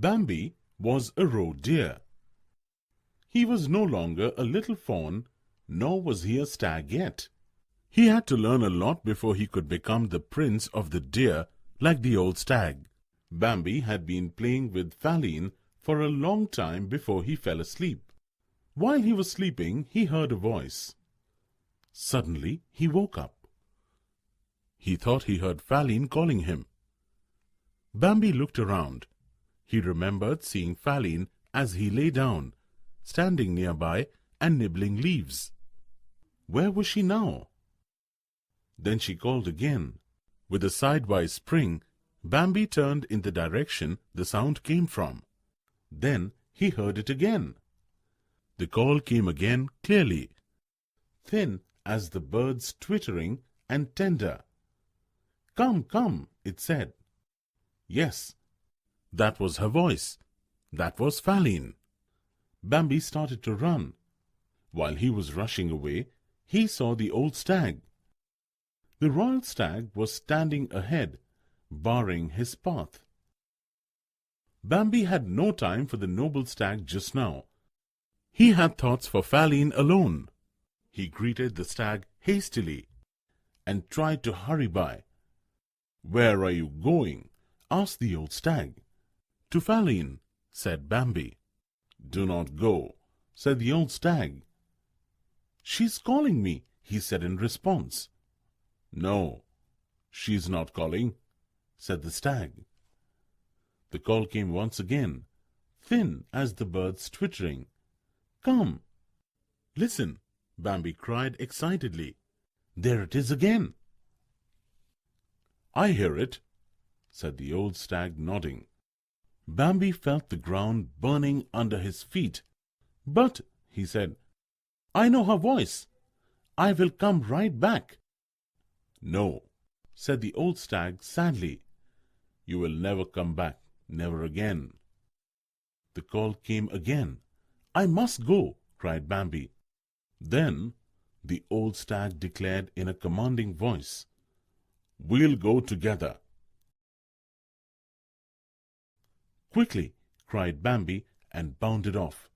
Bambi was a roe deer. He was no longer a little fawn, nor was he a stag yet. He had to learn a lot before he could become the prince of the deer like the old stag. Bambi had been playing with Faline for a long time before he fell asleep. While he was sleeping, he heard a voice. Suddenly, he woke up. He thought he heard Faline calling him. Bambi looked around. He remembered seeing Faline as he lay down, standing nearby and nibbling leaves. Where was she now? Then she called again. With a sidewise spring, Bambi turned in the direction the sound came from. Then he heard it again. The call came again clearly, thin as the birds twittering and tender. "Come, come," it said. Yes, that was her voice. That was Faline. Bambi started to run. While he was rushing away, he saw the old stag. The royal stag was standing ahead, barring his path. Bambi had no time for the noble stag just now. He had thoughts for Faline alone. He greeted the stag hastily and tried to hurry by. "Where are you going?" asked the old stag. "To Faline," said Bambi. "Do not go," said the old stag. "She's calling me," he said in response. "No, she's not calling," said the stag. The call came once again, thin as the birds twittering. "Come!" "Listen!" Bambi cried excitedly. "There it is again!" "I hear it," said the old stag, nodding. Bambi felt the ground burning under his feet. "But," he said, "I know her voice. I will come right back." "No," said the old stag sadly. "You will never come back, never again." The call came again. "I must go," cried Bambi. Then the old stag declared in a commanding voice, "We'll go together." "Quickly!" cried Bambi and bounded off.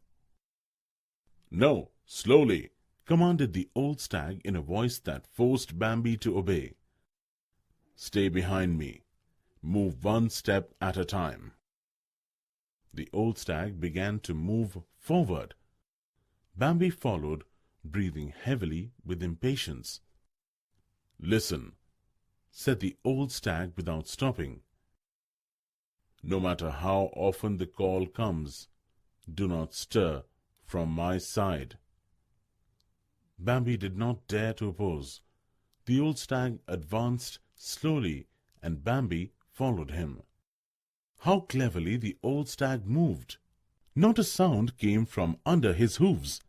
"No, slowly!" commanded the old stag in a voice that forced Bambi to obey. "Stay behind me. Move one step at a time." The old stag began to move forward. Bambi followed, breathing heavily with impatience. "Listen," said the old stag without stopping. "No matter how often the call comes, do not stir from my side." Bambi did not dare to oppose. The old stag advanced slowly, and Bambi followed him. How cleverly the old stag moved! Not a sound came from under his hooves.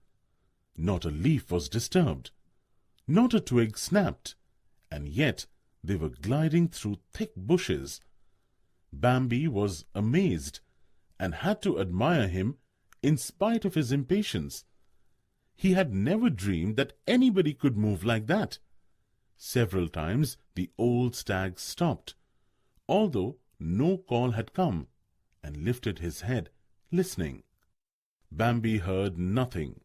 Not a leaf was disturbed. Not a twig snapped. And yet they were gliding through thick bushes. Bambi was amazed and had to admire him in spite of his impatience. He had never dreamed that anybody could move like that. Several times the old stag stopped, although no call had come, and lifted his head, listening. Bambi heard nothing.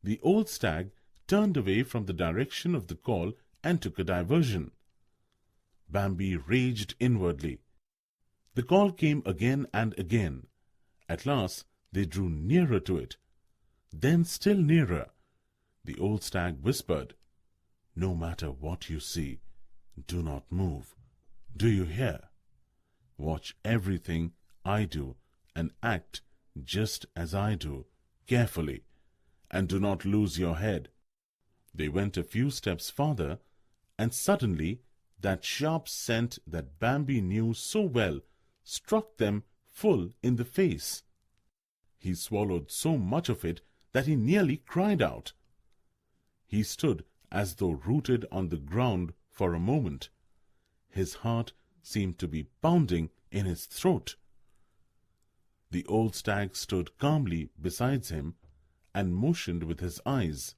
The old stag turned away from the direction of the call and took a diversion. Bambi raged inwardly. The call came again and again. At last they drew nearer to it. Then still nearer. The old stag whispered, "No matter what you see, do not move. Do you hear? Watch everything I do and act just as I do, carefully, and do not lose your head." They went a few steps farther, and suddenly that sharp scent that Bambi knew so well struck them full in the face. He swallowed so much of it that he nearly cried out. He stood as though rooted on the ground for a moment. His heart seemed to be pounding in his throat. The old stag stood calmly beside him and motioned with his eyes.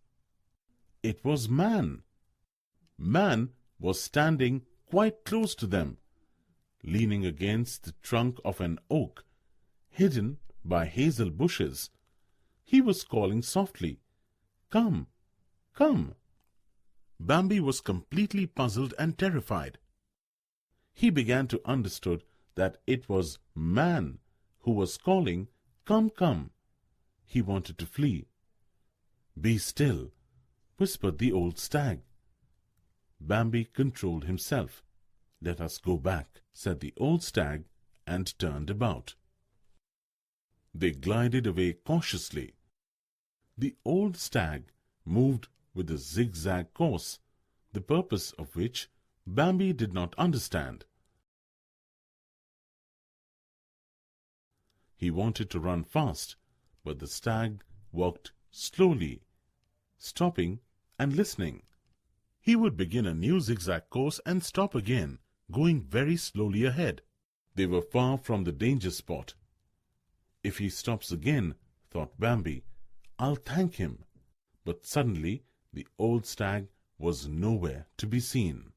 It was Man. Man was standing quite close to them, leaning against the trunk of an oak, hidden by hazel bushes. He was calling softly, "Come, come." Bambi was completely puzzled and terrified. He began to understand that it was man who was calling, "Come, come." He wanted to flee. "Be still," whispered the old stag. Bambi controlled himself. "Let us go back," said the old stag, and turned about. They glided away cautiously. The old stag moved with a zigzag course, the purpose of which Bambi did not understand. He wanted to run fast, but the stag walked slowly, stopping and listening. He would begin a new zigzag course and stop again, going very slowly ahead. They were far from the danger spot. "If he stops again," thought Bambi, "I'll thank him." But suddenly the old stag was nowhere to be seen.